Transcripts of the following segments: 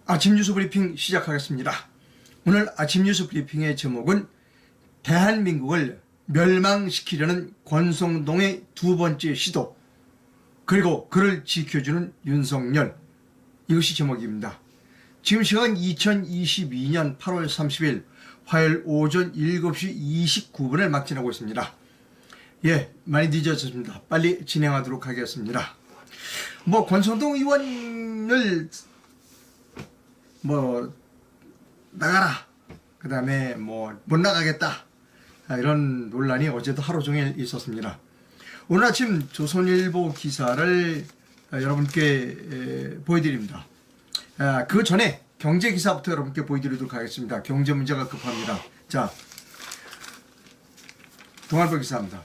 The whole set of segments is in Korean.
아침 뉴스 브리핑 시작하겠습니다. 오늘 아침 뉴스 브리핑의 제목은 대한민국을 멸망시키려는 권성동의 두 번째 시도, 그리고 그를 지켜주는 윤석열, 이것이 제목입니다. 지금 시각은 2022년 8월 30일 화요일 오전 7시 29분을 막 지나고 있습니다. 많이 늦어졌습니다. 빨리 진행하도록 하겠습니다. 권성동 의원을 나가라, 그 다음에 못 나가겠다, 이런 논란이 어제도 하루 종일 있었습니다. 오늘 아침 조선일보 기사를 여러분께 보여드립니다. 그 전에 경제 기사부터 여러분께 보여드리도록 하겠습니다. 경제 문제가 급합니다. 자, 동아일보 기사입니다.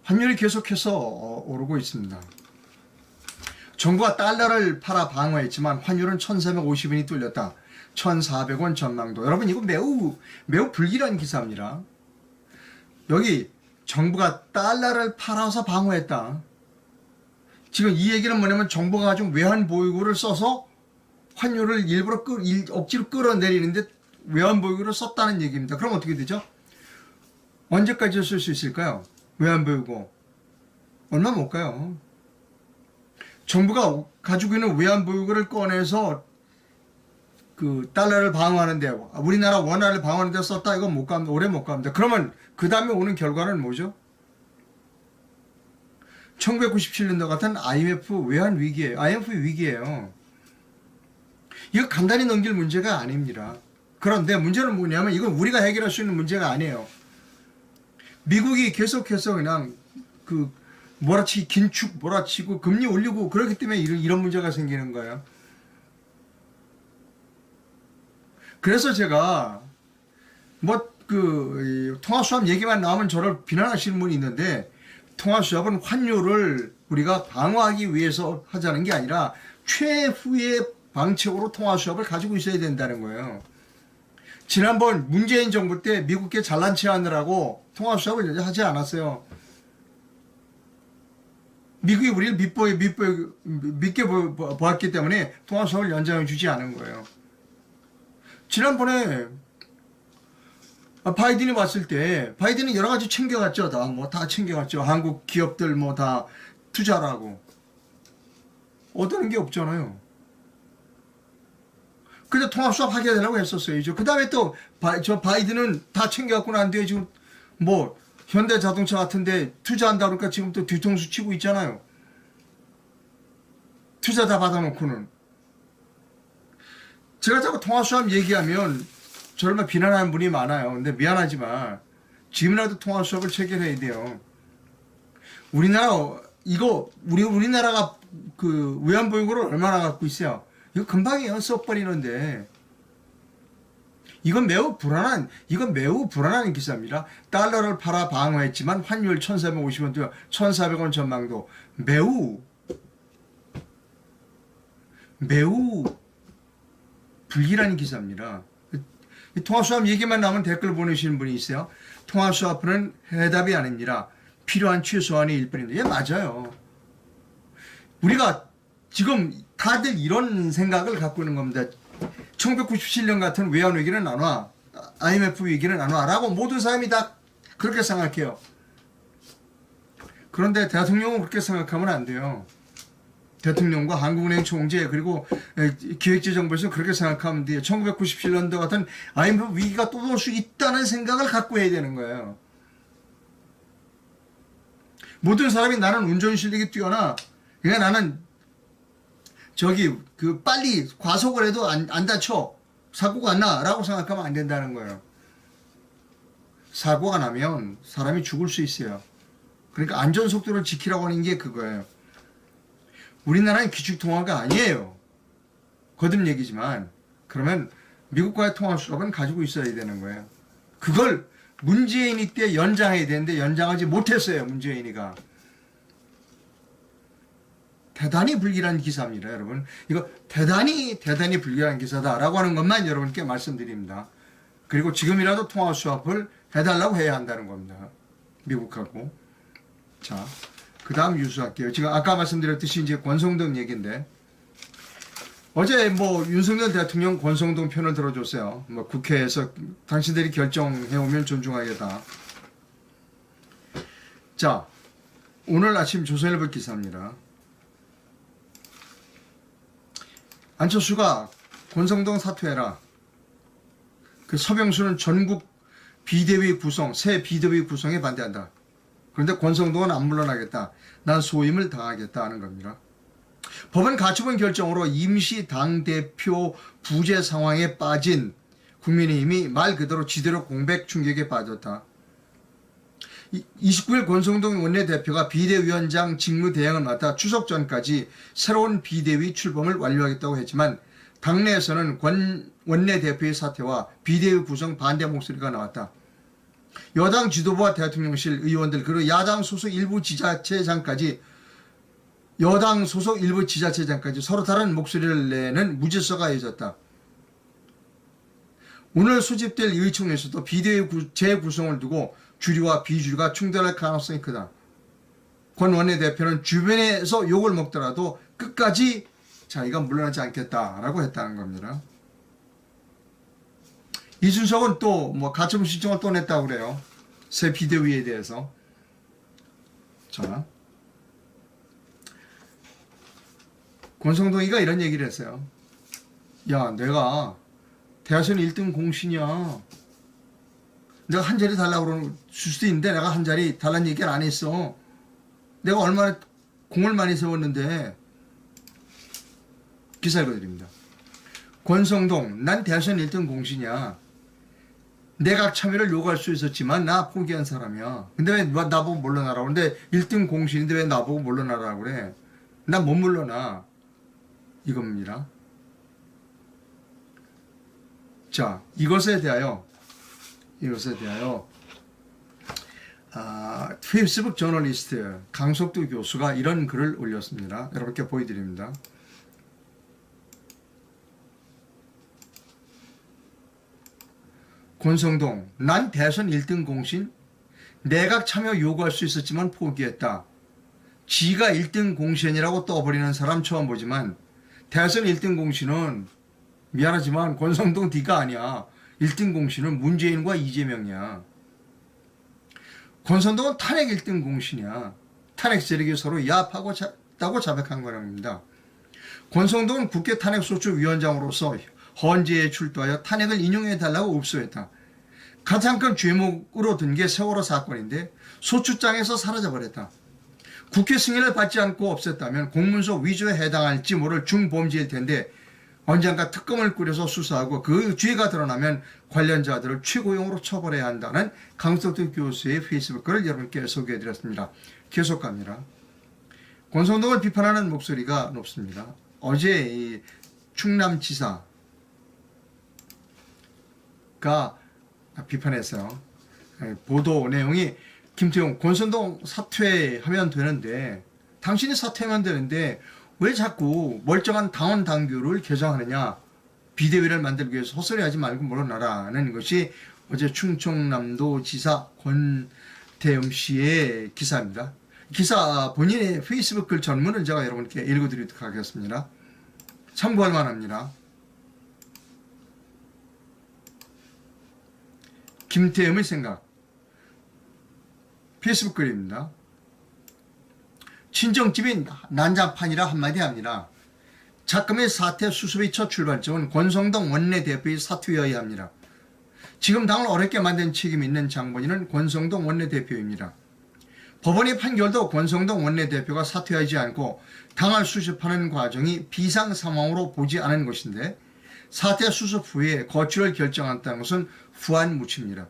환율이 계속해서 오르고 있습니다. 정부가 달러를 팔아 방어했지만 환율은 1,450원이 뚫렸다. 1,400원 전망도. 여러분, 이거 매우 불길한 기사입니다. 여기 정부가 달러를 팔아서 방어했다. 지금 이 얘기는 뭐냐면 정부가 가지고 외환보유고를 써서 환율을 일부러 억지로 끌어내리는데 외환보유고를 썼다는 얘기입니다. 그럼 어떻게 되죠? 언제까지 쓸 수 있을까요? 외환보유고 얼마 못 가요. 정부가 가지고 있는 외환보유고를 꺼내서 그 달러를 방어하는데, 우리나라 원화를 방어하는 데 썼다, 이건 못 갑니다. 오래 못 갑니다. 그러면 그 다음에 오는 결과는 뭐죠? 1997년도 같은 IMF 외환 위기예요. IMF 위기예요. 이거 간단히 넘길 문제가 아닙니다. 그런데 문제는 뭐냐면 이건 우리가 해결할 수 있는 문제가 아니에요. 미국이 계속해서 그냥 긴축 몰아치고 금리 올리고 그렇기 때문에 이런 문제가 생기는 거예요. 그래서 제가 통화수합 얘기만 나오면 저를 비난하시는 분이 있는데, 통화수합은 환율을 우리가 방어하기 위해서 하자는 게 아니라 최후의 방책으로 통화수합을 가지고 있어야 된다는 거예요. 지난번 문재인 정부 때 미국께 잘난 체 하느라고 통화수합을 하지 않았어요. 미국이 우리를 믿게 보았기 때문에 통화수합을 연장해 주지 않은 거예요. 지난번에 바이든이 왔을 때 바이든은 여러 가지 챙겨갔죠. 다 챙겨갔죠. 한국 기업들 다 투자라고. 얻는 게 없잖아요. 근데 통합수합 하게 되라고 했었어요. 그 다음에 또 바이든은 다 챙겨갖고 난 뒤에 지금 현대자동차 같은데 투자한다 그러니까 지금 또 뒤통수 치고 있잖아요. 투자 다 받아놓고는. 제가 자꾸 통화수합 얘기하면 저를 비난하는 분이 많아요. 근데 미안하지만 지금이라도 통화수합을 체결해야 돼요. 우리나라가 그 외환보유고를 얼마나 갖고 있어요? 이거 금방이에요. 써버리는데. 이건 매우 불안한 기사입니다. 달러를 팔아 방어했지만 환율 1,450원, 1,400원 전망도. 매우 불길한 기사입니다. 통화수합 얘기만 나오면 댓글 보내시는 분이 있어요. 통화수합은 해답이 아닙니다. 필요한 최소한의 일뿐입니다. 맞아요. 우리가 지금 다들 이런 생각을 갖고 있는 겁니다. 1997년 같은 외환 위기는 안 와. IMF 위기는 안 와. 라고 모든 사람이 다 그렇게 생각해요. 그런데 대통령은 그렇게 생각하면 안 돼요. 대통령과 한국은행 총재 그리고 기획재정부에서 그렇게 생각하면 돼요. 1997년도 같은 IMF 위기가 또 올 수 있다는 생각을 갖고 해야 되는 거예요. 모든 사람이 나는 운전 실력이 뛰어나, 그러니까 나는 빨리 과속을 해도 안 다쳐, 사고가 안 나, 라고 생각하면 안 된다는 거예요. 사고가 나면 사람이 죽을 수 있어요. 그러니까 안전속도를 지키라고 하는 게 그거예요. 우리나라는 기축통화가 아니에요. 거듭 얘기지만. 그러면 미국과의 통화수합은 가지고 있어야 되는 거예요. 그걸 문재인이 때 연장해야 되는데 연장하지 못했어요. 문재인이가. 대단히 불길한 기사입니다, 여러분. 이거 대단히 불길한 기사다라고 하는 것만 여러분께 말씀드립니다. 그리고 지금이라도 통화수합을 해달라고 해야 한다는 겁니다. 미국하고. 자, 그 다음 유수할게요. 지금 아까 말씀드렸듯이 이제 권성동 얘기인데, 어제 뭐 윤석열 대통령 권성동 편을 들어줬어요. 뭐 국회에서 당신들이 결정해오면 존중하겠다. 자, 오늘 아침 조선일보 기사입니다. 안철수가 권성동 사퇴해라. 그 서병수는 전국 비대위 구성, 새 비대위 구성에 반대한다. 그런데 권성동은 안 물러나겠다. 난 소임을 당하겠다 하는 겁니다. 법원 가처분 결정으로 임시 당대표 부재 상황에 빠진 국민의힘이 말 그대로 지대로 공백 충격에 빠졌다. 29일 권성동 원내대표가 비대위원장 직무 대행을 맡아 추석 전까지 새로운 비대위 출범을 완료하겠다고 했지만 당내에서는 권 원내대표의 사퇴와 비대위 구성 반대 목소리가 나왔다. 여당 지도부와 대통령실 의원들 그리고 야당 소속 일부 지자체장까지 서로 다른 목소리를 내는 무질서가 이어졌다. 오늘 소집될 의총에서도 비대위 재구성을 두고 주류와 비주류가 충돌할 가능성이 크다. 권 원내대표는 주변에서 욕을 먹더라도 끝까지 자기가 물러나지 않겠다라고 했다는 겁니다. 이준석은 또 뭐 가처분 신청을 또 냈다고 그래요. 새 비대위에 대해서. 자, 권성동이가 이런 얘기를 했어요. 야, 내가 대학생 1등 공신이야. 내가 한 자리 달라고 그러는 수도 있는데 내가 한 자리 달라는 얘기를 안 했어. 내가 얼마나 공을 많이 세웠는데. 기사 읽어드립니다. 권성동, 난 대학생 1등 공신이야. 내각 참여를 요구할 수 있었지만 나 포기한 사람이야. 근데 왜 나보고 물러나라고. 근데 1등 공신인데 왜 나보고 물러나라고 그래. 난 못 물러나. 이겁니다. 자, 이것에 대하여 페이스북 저널리스트 강석두 교수가 이런 글을 올렸습니다. 여러분께 보여드립니다. 권성동, 난 대선 1등 공신, 내각 참여 요구할 수 있었지만 포기했다. 지가 1등 공신이라고 떠버리는 사람 처음 보지만 대선 1등 공신은 미안하지만 권성동 네가 아니야. 1등 공신은 문재인과 이재명이야. 권성동은 탄핵 1등 공신이야. 탄핵 세력이 서로 야합하고 다고 자백한 거랍니다. 권성동은 국회 탄핵소추위원장으로서 헌재에 출두하여 탄핵을 인용해달라고 읍소했다. 가장 큰 죄목으로 든 게 세월호 사건인데 소추장에서 사라져버렸다. 국회 승인을 받지 않고 없앴다면 공문서 위조에 해당할지 모를 중범죄일 텐데 언젠가 특검을 꾸려서 수사하고 그 죄가 드러나면 관련자들을 최고형으로 처벌해야 한다는 강석두 교수의 페이스북 글을 여러분께 소개해드렸습니다. 계속 갑니다. 권성동을 비판하는 목소리가 높습니다. 어제 이 충남지사가 비판했어요. 보도 내용이 김태용 권성동 사퇴하면 되는데 당신이 사퇴하면 되는데 왜 자꾸 멀쩡한 당원 당규를 개정하느냐. 비대위를 만들기 위해서 헛소리하지 말고 물러나라는 것이 어제 충청남도 지사 권태영 씨의 기사입니다. 기사 본인의 페이스북 글 전문을 제가 여러분께 읽어드리도록 하겠습니다. 참고할 만합니다. 김태음의 생각. 페이스북 글입니다. 친정집이 난장판이라 한마디 합니다. 작금의 사퇴 수습의 첫 출발점은 권성동 원내대표의 사퇴여야 합니다. 지금 당을 어렵게 만든 책임 있는 장본인은 권성동 원내대표입니다. 법원의 판결도 권성동 원내대표가 사퇴하지 않고 당을 수습하는 과정이 비상 상황으로 보지 않은 것인데 사퇴 수습 후에 거취를 결정한다는 것은 후한무치입니다.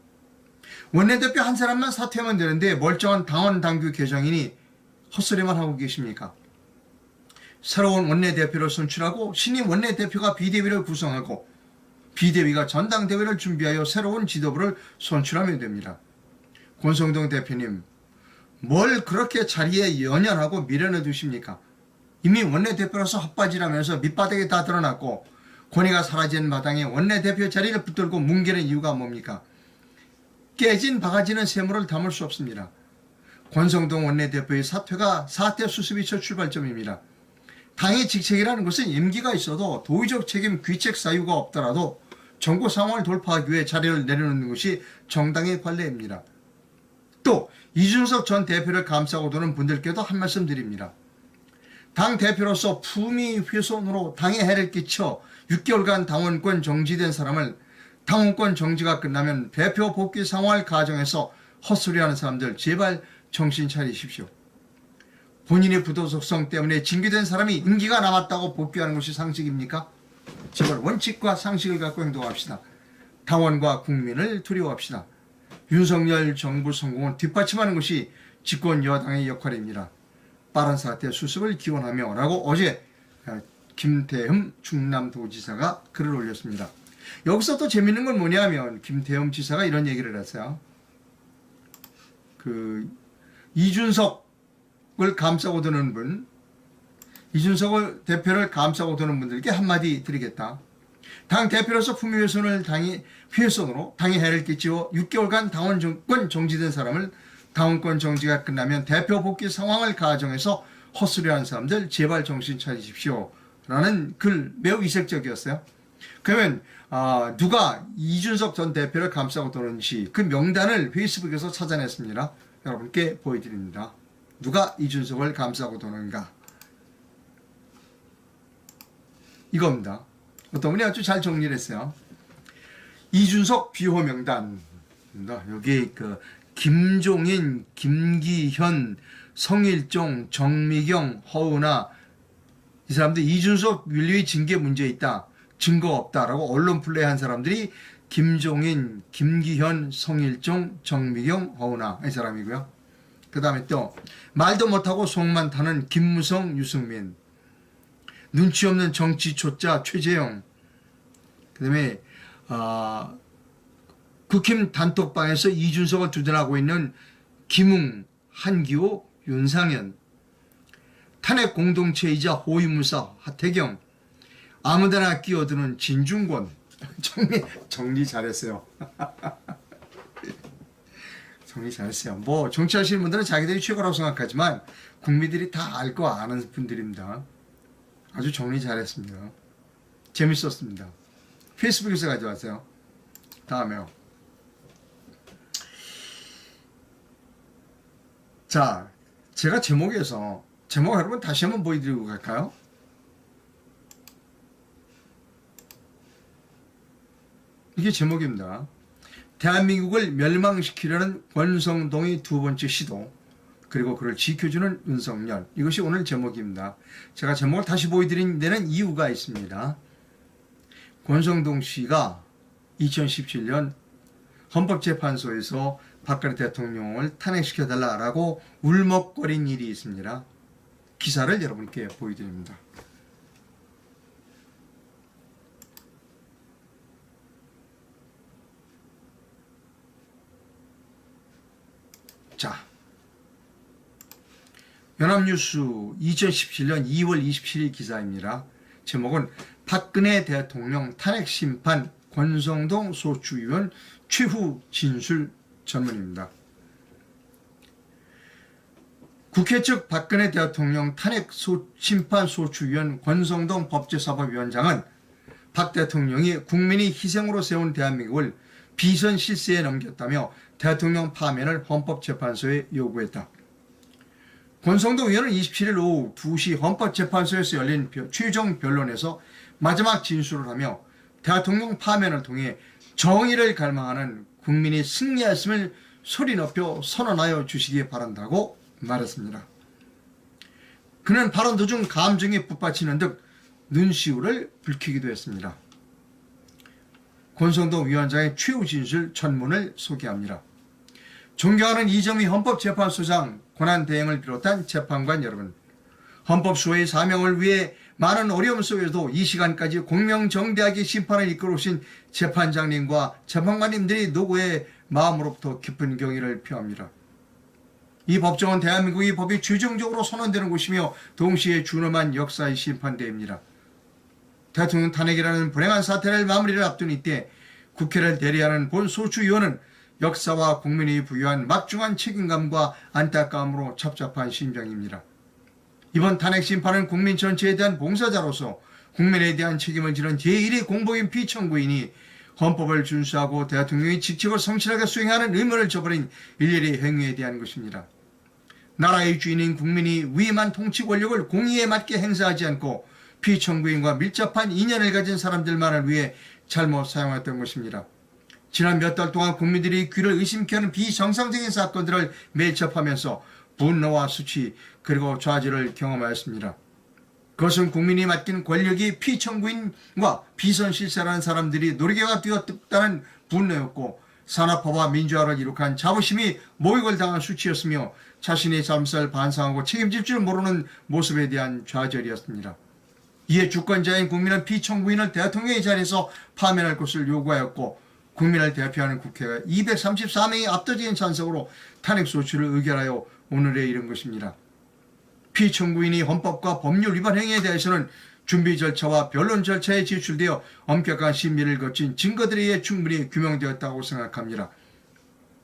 원내대표 한 사람만 사퇴하면 되는데 멀쩡한 당원 당규 개정이니 헛소리만 하고 계십니까? 새로운 원내대표를 선출하고 신임 원내대표가 비대위를 구성하고 비대위가 전당대회를 준비하여 새로운 지도부를 선출하면 됩니다. 권성동 대표님, 뭘 그렇게 자리에 연연하고 미련을 두십니까? 이미 원내대표로서 헛바지라면서 밑바닥에 다 드러났고 권위가 사라진 마당에 원내대표 자리를 붙들고 뭉개는 이유가 뭡니까? 깨진 바가지는 쇠물을 담을 수 없습니다. 권성동 원내대표의 사퇴가 사퇴 수습이 첫 출발점입니다. 당의 직책이라는 것은 임기가 있어도 도의적 책임 귀책 사유가 없더라도 정부 상황을 돌파하기 위해 자료를 내려놓는 것이 정당의 관례입니다. 또 이준석 전 대표를 감싸고 도는 분들께도 한 말씀 드립니다. 당 대표로서 품위 훼손으로 당에 해를 끼쳐 6개월간 당원권 정지된 사람을 당원권 정지가 끝나면 대표 복귀 상황을 가정해서 헛소리하는 사람들 제발 정신 차리십시오. 본인의 부도덕성 때문에 징계된 사람이 임기가 남았다고 복귀하는 것이 상식입니까? 제발 원칙과 상식을 갖고 행동합시다. 당원과 국민을 두려워합시다. 윤석열 정부 성공을 뒷받침하는 것이 집권 여당의 역할입니다. 빠른 사태 수습을 기원하며 라고 어제 김태흠 충남도지사가 글을 올렸습니다. 여기서 또 재밌는 건 뭐냐면 김태흠 지사가 이런 얘기를 했어요. 이준석을 감싸고 드는 분, 이준석을 대표를 감싸고 드는 분들께 한마디 드리겠다. 당 대표로서 품위훼손을 훼손으로 당에 해를 끼치고 6개월간 당원권 정지된 사람을 당원권 정지가 끝나면 대표 복귀 상황을 가정해서 헛소리하는 사람들 제발 정신 차리십시오. 라는 글 매우 이색적이었어요. 그러면 누가 이준석 전 대표를 감싸고 도는지 그 명단을 페이스북에서 찾아냈습니다. 여러분께 보여드립니다. 누가 이준석을 감싸고 도는가. 이겁니다. 어떤 분이 아주 잘 정리를 했어요. 이준석 비호 명단입니다. 여기 김종인, 김기현, 성일종, 정미경, 허은하 이 사람들 이준석 윤리위 징계 문제 있다. 증거 없다라고 언론 플레이한 사람들이 김종인, 김기현, 성일종, 정미경, 허은하 이 사람이고요. 그 다음에 또 말도 못하고 속만 타는 김무성, 유승민, 눈치 없는 정치 초짜 최재형, 그 다음에 국힘 단톡방에서 이준석을 두둔하고 있는 김웅, 한기호, 윤상현, 탄핵 공동체이자 호위무사 하태경, 아무데나 끼어드는 진중권. 정리 잘했어요. 정리 잘했어요. 뭐 정치하시는 분들은 자기들이 최고라고 생각하지만 국민들이 다 알고 아는 분들입니다. 아주 정리 잘했습니다. 재밌었습니다. 페이스북에서 가져왔어요. 다음에요. 자, 제가 제목 여러분 다시 한번 보여드리고 갈까요? 이게 제목입니다. 대한민국을 멸망시키려는 권성동의 두 번째 시도, 그리고 그를 지켜주는 윤석열. 이것이 오늘 제목입니다. 제가 제목을 다시 보여드린 데는 이유가 있습니다. 권성동 씨가 2017년 헌법재판소에서 박근혜 대통령을 탄핵시켜달라고 울먹거린 일이 있습니다. 기사를 여러분께 보여드립니다. 자, 연합뉴스 2017년 2월 27일 기사입니다. 제목은 박근혜 대통령 탄핵심판 권성동 소추위원 최후 진술 전문입니다. 국회 측 박근혜 대통령 탄핵 심판 소추위원 권성동 법제사법위원장은 박 대통령이 국민이 희생으로 세운 대한민국을 비선 실세에 넘겼다며 대통령 파면을 헌법재판소에 요구했다. 권성동 의원은 27일 오후 2시 헌법재판소에서 열린 최종 변론에서 마지막 진술을 하며 대통령 파면을 통해 정의를 갈망하는 국민이 승리했음을 소리 높여 선언하여 주시기 바란다고 말했습니다. 그는 발언 도중 감정에 북받치는 듯 눈시울을 붉히기도 했습니다. 권성동 위원장의 최후 진술 전문을 소개합니다. 존경하는 이정미 헌법재판소장, 권한대행을 비롯한 재판관 여러분, 헌법소의 사명을 위해 많은 어려움 속에도 이 시간까지 공명정대하게 심판을 이끌어오신 재판장님과 재판관님들이 노고의 마음으로부터 깊은 경의를 표합니다. 이 법정은 대한민국의 법이 최종적으로 선언되는 곳이며 동시에 준엄한 역사의 심판대입니다. 대통령 탄핵이라는 불행한 사태를 마무리를 앞둔 이때 국회를 대리하는 본 소추위원은 역사와 국민이 부여한 막중한 책임감과 안타까움으로 첩첩한 심정입니다. 이번 탄핵 심판은 국민 전체에 대한 봉사자로서 국민에 대한 책임을 지는 제1의 공복인 피청구인이 헌법을 준수하고 대통령의 직책을 성실하게 수행하는 의무를 저버린 일일의 행위에 대한 것입니다. 나라의 주인인 국민이 위임한 통치 권력을 공의에 맞게 행사하지 않고 피청구인과 밀접한 인연을 가진 사람들만을 위해 잘못 사용했던 것입니다. 지난 몇 달 동안 국민들이 귀를 의심케 하는 비정상적인 사건들을 매첩하면서 분노와 수치 그리고 좌절을 경험하였습니다. 그것은 국민이 맡긴 권력이 피청구인과 비선실세라는 사람들이 노리개가 되었다는 분노였고 산업화와 민주화를 이룩한 자부심이 모욕을 당한 수치였으며 자신의 잘못을 반성하고 책임질 줄 모르는 모습에 대한 좌절이었습니다. 이에 주권자인 국민은 피청구인을 대통령의 자리에서 파면할 것을 요구하였고 국민을 대표하는 국회가 234명의 압도적인 찬성으로 탄핵소추를 의결하여 오늘에 이른 것입니다. 피청구인이 헌법과 법률 위반 행위에 대해서는 준비 절차와 변론 절차에 제출되어 엄격한 심리를 거친 증거들에 의해 충분히 규명되었다고 생각합니다.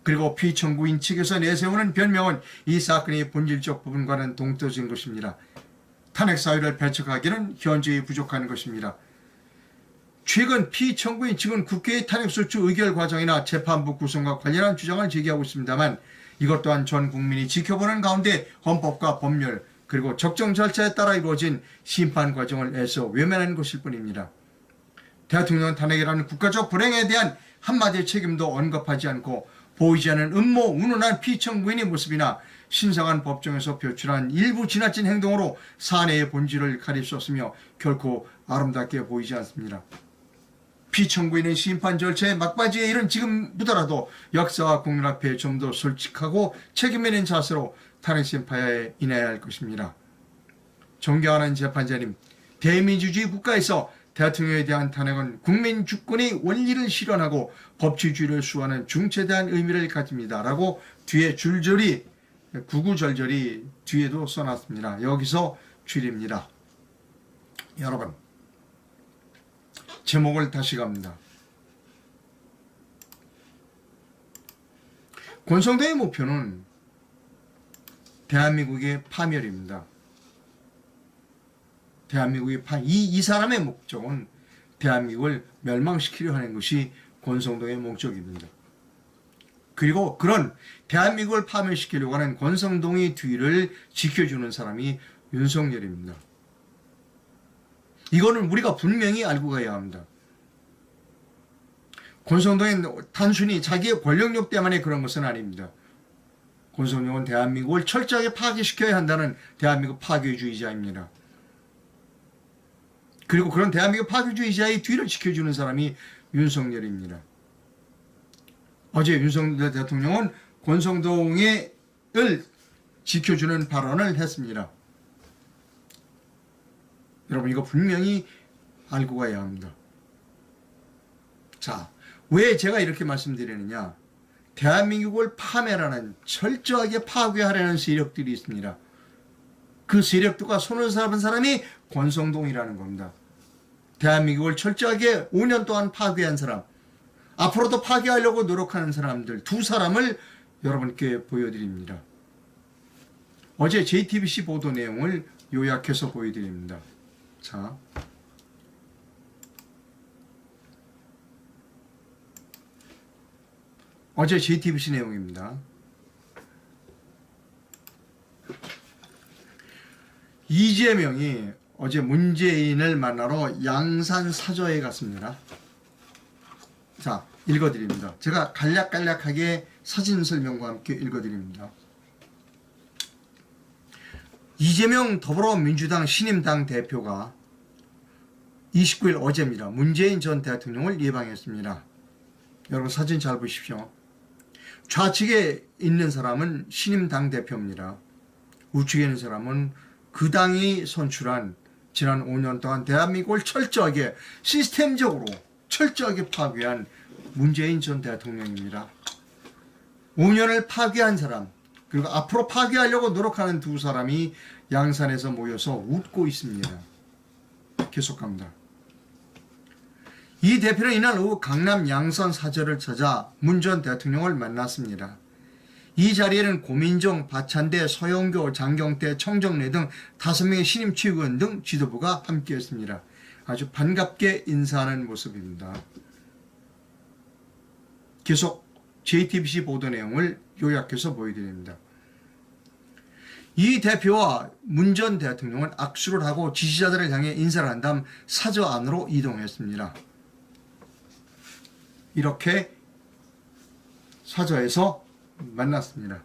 그리고 피청구인 측에서 내세우는 변명은 이 사건의 본질적 부분과는 동떨어진 것입니다. 탄핵사유를 배척하기는 현저히 부족한 것입니다. 최근 피청구인 측은 국회의 탄핵소추 의결 과정이나 재판부 구성과 관련한 주장을 제기하고 있습니다만 이것 또한 전 국민이 지켜보는 가운데 헌법과 법률 그리고 적정 절차에 따라 이루어진 심판 과정을 애써 외면하는 것일 뿐입니다. 대통령 탄핵이라는 국가적 불행에 대한 한마디의 책임도 언급하지 않고 보이지 않는 음모 운운한 피청구인의 모습이나 신성한 법정에서 표출한 일부 지나친 행동으로 사내의 본질을 가릴 수 없으며 결코 아름답게 보이지 않습니다. 피청구인은 심판 절차의 막바지에 이른 지금부터라도 역사와 국민 앞에 좀 더 솔직하고 책임 있는 자세로 탄핵 심판에 임해야 할 것입니다. 존경하는 재판자님, 대민주주의 국가에서 대통령에 대한 탄핵은 국민 주권의 원리를 실현하고 법치주의를 수호하는 중체대한 의미를 가집니다. 라고 뒤에 줄줄이 구구절절이 뒤에도 써놨습니다. 여기서 줄입니다. 여러분, 제목을 다시 갑니다. 권성동의 목표는 대한민국의 파멸입니다. 대한민국의 이 사람의 목적은 대한민국을 멸망시키려 하는 것이 권성동의 목적입니다. 그리고 그런 대한민국을 파멸시키려고 하는 권성동의 뒤를 지켜주는 사람이 윤석열입니다. 이거는 우리가 분명히 알고 가야 합니다. 권성동은 단순히 자기의 권력욕 때문에 그런 것은 아닙니다. 권성동은 대한민국을 철저하게 파괴시켜야 한다는 대한민국 파괴주의자입니다. 그리고 그런 대한민국 파괴주의자의 뒤를 지켜주는 사람이 윤석열입니다. 어제 윤석열 대통령은 권성동을 지켜주는 발언을 했습니다. 여러분, 이거 분명히 알고 가야 합니다. 자, 왜 제가 이렇게 말씀드리느냐? 대한민국을 파멸하는, 철저하게 파괴하려는 세력들이 있습니다. 그 세력들과 손을 잡은 사람이 권성동이라는 겁니다. 대한민국을 철저하게 5년 동안 파괴한 사람, 앞으로도 파괴하려고 노력하는 사람들 두 사람을 여러분께 보여드립니다. 어제 JTBC 보도 내용을 요약해서 보여드립니다. 자, 어제 JTBC 내용입니다. 이재명이 어제 문재인을 만나러 양산 사저에 갔습니다. 자, 읽어드립니다. 제가 간략간략하게 사진 설명과 함께 읽어드립니다. 이재명 더불어민주당 신임당 대표가 29일 어제입니다. 문재인 전 대통령을 예방했습니다. 여러분 사진 잘 보십시오. 좌측에 있는 사람은 신임당 대표입니다. 우측에 있는 사람은 그 당이 선출한 지난 5년 동안 대한민국을 철저하게 시스템적으로 철저하게 파괴한 문재인 전 대통령입니다. 5년을 파괴한 사람, 그리고 앞으로 파괴하려고 노력하는 두 사람이 양산에서 모여서 웃고 있습니다. 계속합니다. 이 대표는 이날 오후 강남 양선 사저를 찾아 문 전 대통령을 만났습니다. 이 자리에는 고민정, 박찬대, 서영교, 장경태, 청정래 등 5명의 신임 최고위원 등 지도부가 함께했습니다. 아주 반갑게 인사하는 모습입니다. 계속 JTBC 보도 내용을 요약해서 보여드립니다. 이 대표와 문 전 대통령은 악수를 하고 지지자들을 향해 인사를 한 다음 사저 안으로 이동했습니다. 이렇게 사저에서 만났습니다.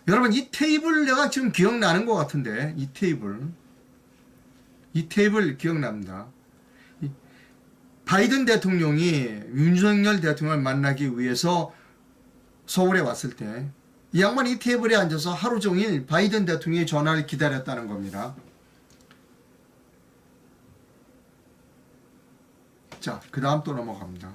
여러분, 이 테이블 내가 지금 기억나는 것 같은데, 이 테이블 기억납니다. 바이든 대통령이 윤석열 대통령을 만나기 위해서 서울에 왔을 때 이 양반이 이 테이블에 앉아서 하루 종일 바이든 대통령의 전화를 기다렸다는 겁니다. 자, 그 다음 또 넘어갑니다.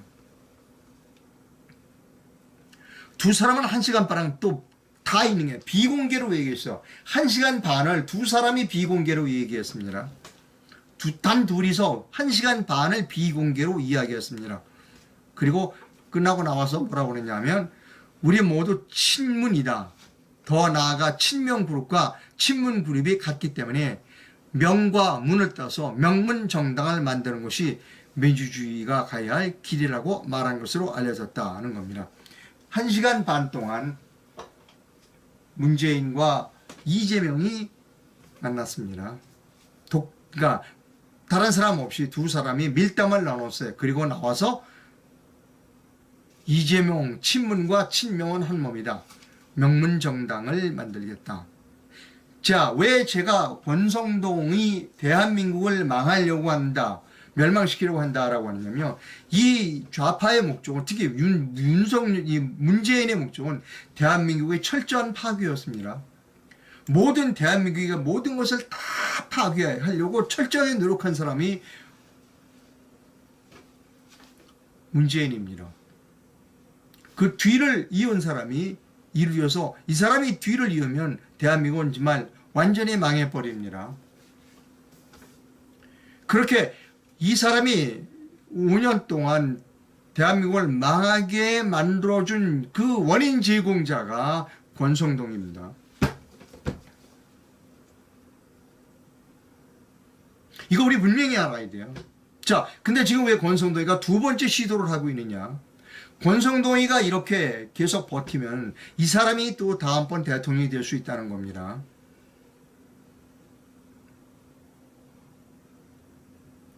두 사람은 1시간 반을 또 타이밍에 비공개로 얘기했어요. 1시간 반을 두 사람이 비공개로 얘기했습니다. 단 둘이서 1시간 반을 비공개로 이야기했습니다. 그리고 끝나고 나와서 뭐라고 그랬냐면 우리 모두 친문이다. 더 나아가 친명그룹과 친문그룹이 같기 때문에 명과 문을 따서 명문정당을 만드는 것이 민주주의가 가야 할 길이라고 말한 것으로 알려졌다는 겁니다. 1시간 반 동안 문재인과 이재명이 만났습니다. 그러니까 다른 사람 없이 두 사람이 밀담을 나눴어요. 그리고 나와서 이재명 친문과 친명은 한 몸이다. 명문정당을 만들겠다. 자, 왜 제가 권성동이 대한민국을 망하려고 한다, 멸망시키려고 한다라고 하냐면요, 이 좌파의 목적은, 특히 문재인의 목적은 대한민국의 철저한 파괴였습니다. 대한민국이 모든 것을 다 파괴하려고 철저하게 노력한 사람이 문재인입니다. 그 뒤를 이은 사람이 이루어서 이 사람이 뒤를 이으면 대한민국은 정말 완전히 망해버립니다. 그렇게 이 사람이 5년 동안 대한민국을 망하게 만들어준 그 원인 제공자가 권성동입니다. 이거 우리 분명히 알아야 돼요. 자, 근데 지금 왜 권성동이가 두 번째 시도를 하고 있느냐? 권성동이가 이렇게 계속 버티면 이 사람이 또 다음번 대통령이 될 수 있다는 겁니다.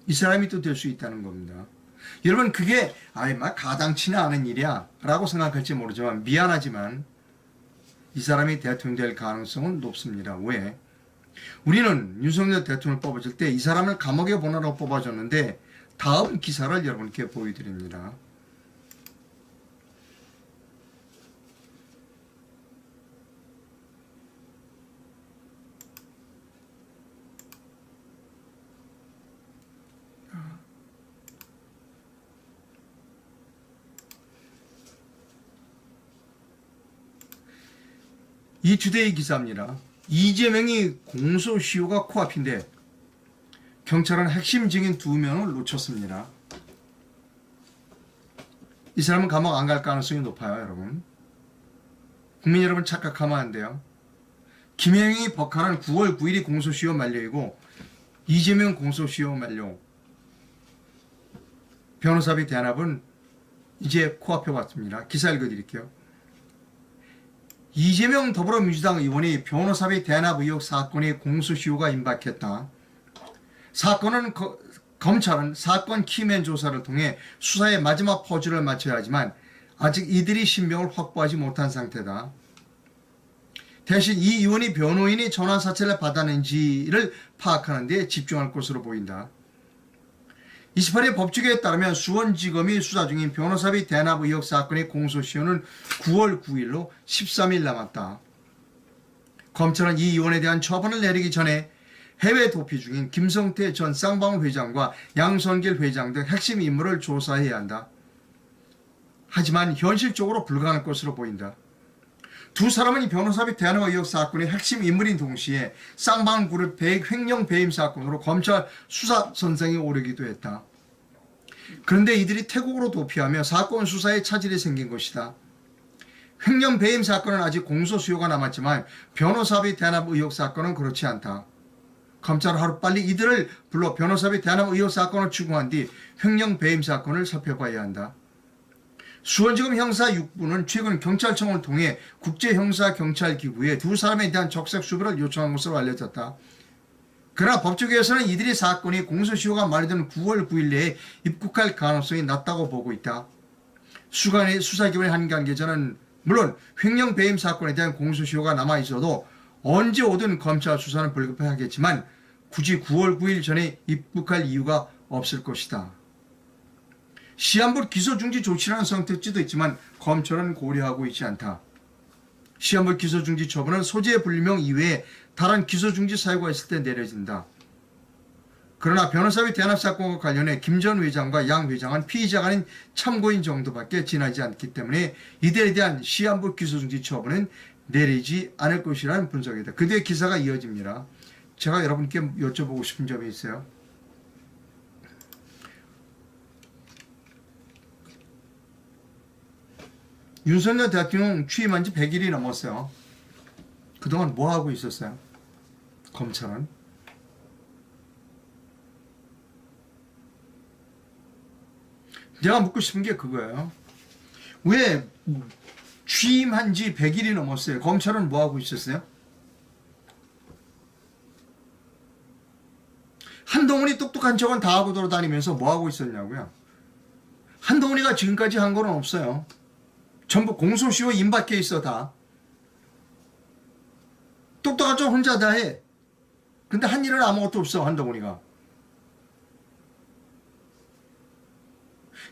이 사람이 또 될 수 있다는 겁니다. 여러분, 그게 막 가당치는 않은 일이야 라고 생각할지 모르지만 미안하지만 이 사람이 대통령 될 가능성은 높습니다. 왜? 우리는 윤석열 대통령을 뽑아줄 때 이 사람을 감옥에 보내라고 뽑아줬는데 다음 기사를 여러분께 보여드립니다. 이 투데이 기사입니다. 이재명이 공소시효가 코앞인데 경찰은 핵심 증인 2명을 놓쳤습니다. 이 사람은 감옥 안 갈 가능성이 높아요, 여러분. 국민 여러분 착각하면 안 돼요. 김영희 법관은 9월 9일이 공소시효 만료이고 이재명 공소시효 만료. 변호사비 대납은 이제 코앞에 왔습니다. 기사 읽어드릴게요. 이재명 더불어민주당 의원이 변호사비 대납 의혹 사건의 공소시효가 임박했다. 검찰은 사건 키맨 조사를 통해 수사의 마지막 퍼즐을 맞춰야 하지만 아직 이들이 신병을 확보하지 못한 상태다. 대신 이 의원이 변호인이 전화 사찰을 받았는지를 파악하는 데 집중할 것으로 보인다. 28일 법조계에 따르면 수원지검이 수사 중인 변호사비 대납 의혹 사건의 공소시효는 9월 9일로 13일 남았다. 검찰은 이 의원에 대한 처분을 내리기 전에 해외 도피 중인 김성태 전 쌍방울 회장과 양선길 회장 등 핵심 인물을 조사해야 한다. 하지만 현실적으로 불가능할 것으로 보인다. 두 사람은 이 변호사비 대납 의혹 사건의 핵심 인물인 동시에 쌍방울그룹 횡령 배임 사건으로 검찰 수사 선상에 오르기도 했다. 그런데 이들이 태국으로 도피하며 사건 수사에 차질이 생긴 것이다. 횡령 배임 사건은 아직 공소 수요가 남았지만 변호사비 대납 의혹 사건은 그렇지 않다. 검찰은 하루빨리 이들을 불러 변호사비 대납 의혹 사건을 추궁한 뒤 횡령 배임 사건을 살펴봐야 한다. 수원지검 형사 6부는 최근 경찰청을 통해 국제형사경찰기구에 두 사람에 대한 적색 수배를 요청한 것으로 알려졌다. 그러나 법조계에서는 이들이 사건이 공소시효가 만료된 9월 9일 내에 입국할 가능성이 낮다고 보고 있다. 수사기관의 한 관계자는 물론 횡령 배임 사건에 대한 공소시효가 남아있어도 언제 오든 검찰 수사는 불가피하겠지만 굳이 9월 9일 전에 입국할 이유가 없을 것이다. 시한부 기소중지 조치라는 선택지도 있지만 검찰은 고려하고 있지 않다. 시한부 기소중지 처분은 소재 불명 이외에 다른 기소중지 사유가 있을 때 내려진다. 그러나 변호사비 대납 사건과 관련해 김 전 회장과 양 회장은 피의자가 아닌 참고인 정도밖에 지나지 않기 때문에 이들에 대한 시한부 기소중지 처분은 내리지 않을 것이라는 분석이다. 그 뒤에 기사가 이어집니다. 제가 여러분께 여쭤보고 싶은 점이 있어요. 윤석열 대통령 취임한 지 100일이 넘었어요. 그동안 뭐 하고 있었어요? 검찰은? 내가 묻고 싶은 게 그거예요. 왜 취임한 지 100일이 넘었어요. 검찰은 뭐 하고 있었어요? 한동훈이 똑똑한 척은 다 하고 돌아다니면서 뭐 하고 있었냐고요. 한동훈이가 지금까지 한 건 없어요. 전부 공소시효 임박해 있어 다. 똑똑한 척 혼자 다 해. 근데 한 일은 아무것도 없어 한동훈이가.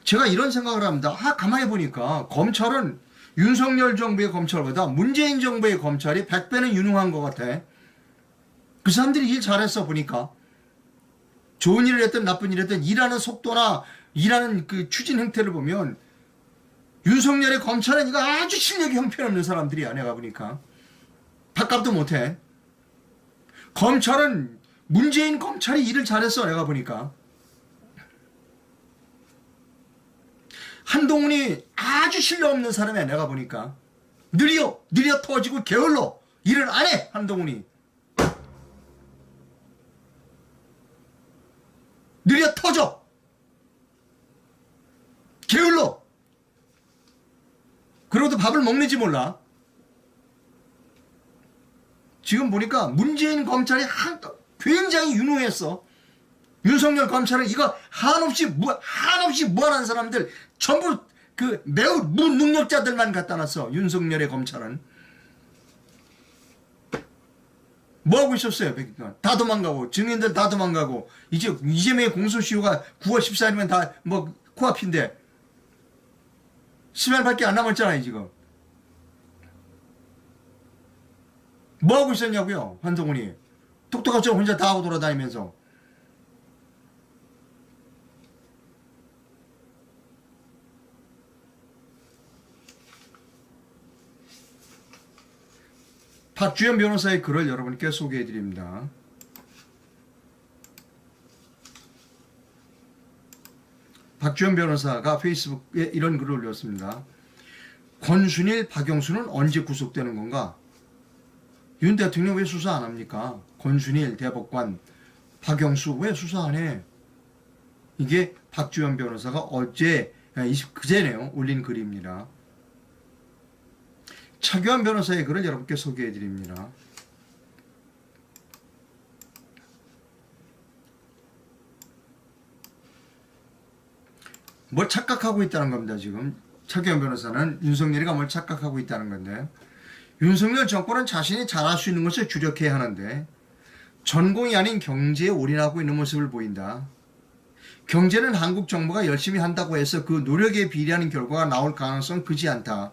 제가 이런 생각을 합니다. 가만히 보니까 검찰은 윤석열 정부의 검찰보다 문재인 정부의 검찰이 100배는 유능한 것 같아. 그 사람들이 일 잘했어 보니까. 좋은 일을 했든 나쁜 일을 했든 일하는 속도나 일하는 그 추진 행태를 보면 윤석열의 검찰은 이거 아주 실력이 형편없는 사람들이야. 내가 보니까. 밥값도 못해. 검찰은 문재인 검찰이 일을 잘했어. 내가 보니까. 한동훈이 아주 실력 없는 사람이야. 내가 보니까. 느려 터지고 게을러. 일을 안 해. 한동훈이. 느려 터져. 게을러. 그러고도 밥을 먹는지 몰라. 지금 보니까 문재인 검찰이 굉장히 유능했어. 윤석열 검찰은 이거 한없이 무한한 사람들 전부 그 매우 무능력자들만 갖다 놨어. 윤석열의 검찰은. 뭐하고 있었어요? 다 도망가고 증인들 다 도망가고 이제 이재명의 공소시효가 9월 14일이면 다 뭐 코앞인데 10일밖에 안 남았잖아요. 지금. 뭐하고 있었냐고요. 한동훈이. 똑똑한 척 혼자 다 하고 돌아다니면서. 박주현 변호사의 글을 여러분께 소개해드립니다. 박주현 변호사가 페이스북에 이런 글을 올렸습니다. 권순일, 박영수는 언제 구속되는 건가? 윤 대통령 왜 수사 안 합니까? 권순일 대법관, 박영수 왜 수사 안 해? 이게 박주현 변호사가 그제네요. 올린 글입니다. 차교환 변호사의 글을 여러분께 소개해드립니다. 뭘 착각하고 있다는 겁니다. 지금 차교환 변호사는 윤석열이가 뭘 착각하고 있다는 건데, 윤석열 정권은 자신이 잘할 수 있는 것을 주력해야 하는데 전공이 아닌 경제에 올인하고 있는 모습을 보인다. 경제는 한국 정부가 열심히 한다고 해서 그 노력에 비례하는 결과가 나올 가능성은 크지 않다.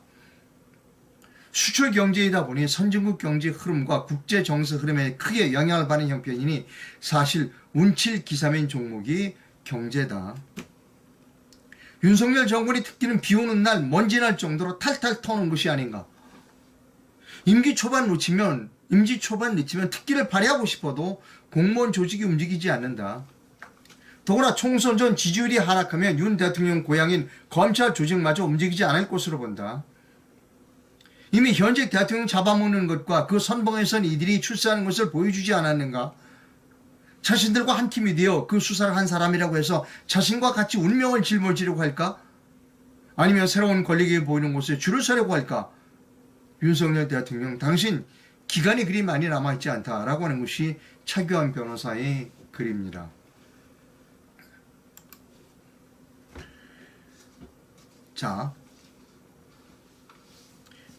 수출 경제이다 보니 선진국 경제 흐름과 국제 정세 흐름에 크게 영향을 받는 형편이니 사실 운칠기삼인 종목이 경제다. 윤석열 정권이 특기는 비 오는 날 먼지 날 정도로 탈탈 터는 것이 아닌가. 임기 초반 놓치면 특기를 발휘하고 싶어도 공무원 조직이 움직이지 않는다. 더구나 총선 전 지지율이 하락하면 윤 대통령 고향인 검찰 조직마저 움직이지 않을 것으로 본다. 이미 현직 대통령 잡아먹는 것과 그 선봉에선 이들이 출세하는 것을 보여주지 않았는가? 자신들과 한 팀이 되어 그 수사를 한 사람이라고 해서 자신과 같이 운명을 짊어지려고 할까? 아니면 새로운 권력이 보이는 곳에 줄을 서려고 할까? 윤석열 대통령, 당신 기간이 그리 많이 남아있지 않다라고 하는 것이 차규환 변호사의 글입니다. 자,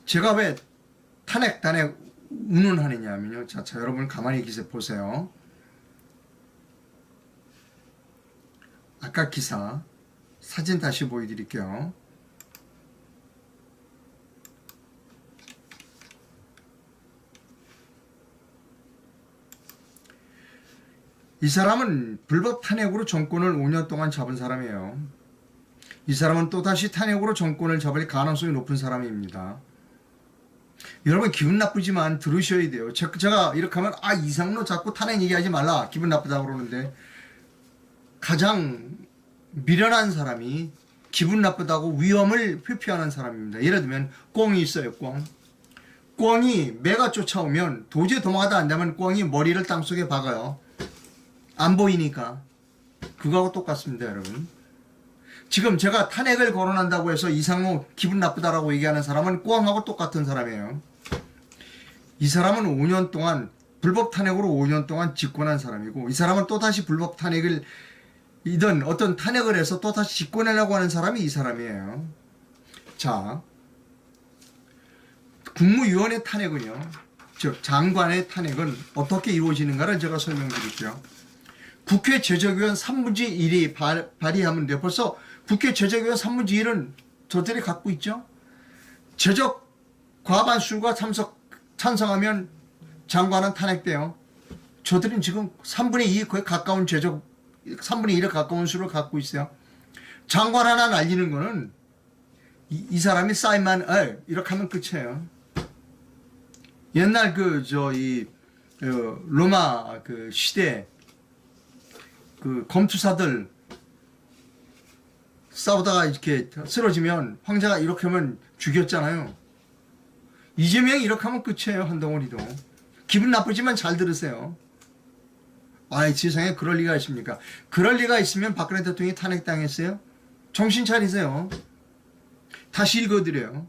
제가 왜 탄핵 운운하느냐면요. 자, 여러분 가만히 기세 보세요. 아까 기사 사진 다시 보여드릴게요. 이 사람은 불법 탄핵으로 정권을 5년 동안 잡은 사람이에요. 이 사람은 또다시 탄핵으로 정권을 잡을 가능성이 높은 사람입니다. 여러분 기분 나쁘지만 들으셔야 돼요. 제가 이렇게 하면 이상로 자꾸 탄핵 얘기하지 말라 기분 나쁘다고 그러는데, 가장 미련한 사람이 기분 나쁘다고 위험을 회피하는 사람입니다. 예를 들면 꿩이 있어요. 꿩이 매가 쫓아오면 도저히 도망가다 안 되면 꿩이 머리를 땅속에 박아요. 안 보이니까. 그거하고 똑같습니다, 여러분. 지금 제가 탄핵을 거론한다고 해서 이상로 기분 나쁘다라고 얘기하는 사람은 꿩하고 똑같은 사람이에요. 이 사람은 5년 동안 불법 탄핵으로 5년 동안 집권한 사람이고, 이 사람은 또다시 불법 탄핵을 이든 어떤 탄핵을 해서 또다시 집권하려고 하는 사람이 이 사람이에요. 자, 국무위원의 탄핵은요, 즉 장관의 탄핵은 어떻게 이루어지는가를 제가 설명드릴게요. 국회 제적위원 3분의 1이 발의하면 돼요. 벌써 국회 제적위원 3분의 1은 저들이 갖고 있죠. 제적 과반수가 찬성하면 장관은 탄핵돼요. 저들은 지금 3분의 2에 거의 가까운 3분의 1에 가까운 수를 갖고 있어요. 장관 하나 날리는 거는 이 사람이 사인만 이렇게 하면 끝이에요. 옛날 로마 시대 검투사들 싸우다가 이렇게 쓰러지면 황제가 이렇게 하면 죽였잖아요. 이재명이 이렇게 하면 끝이에요. 한동훈이도. 기분 나쁘지만 잘 들으세요. 세상에 그럴 리가 있습니까? 그럴 리가 있으면 박근혜 대통령이 탄핵당했어요? 정신 차리세요. 다시 읽어드려요.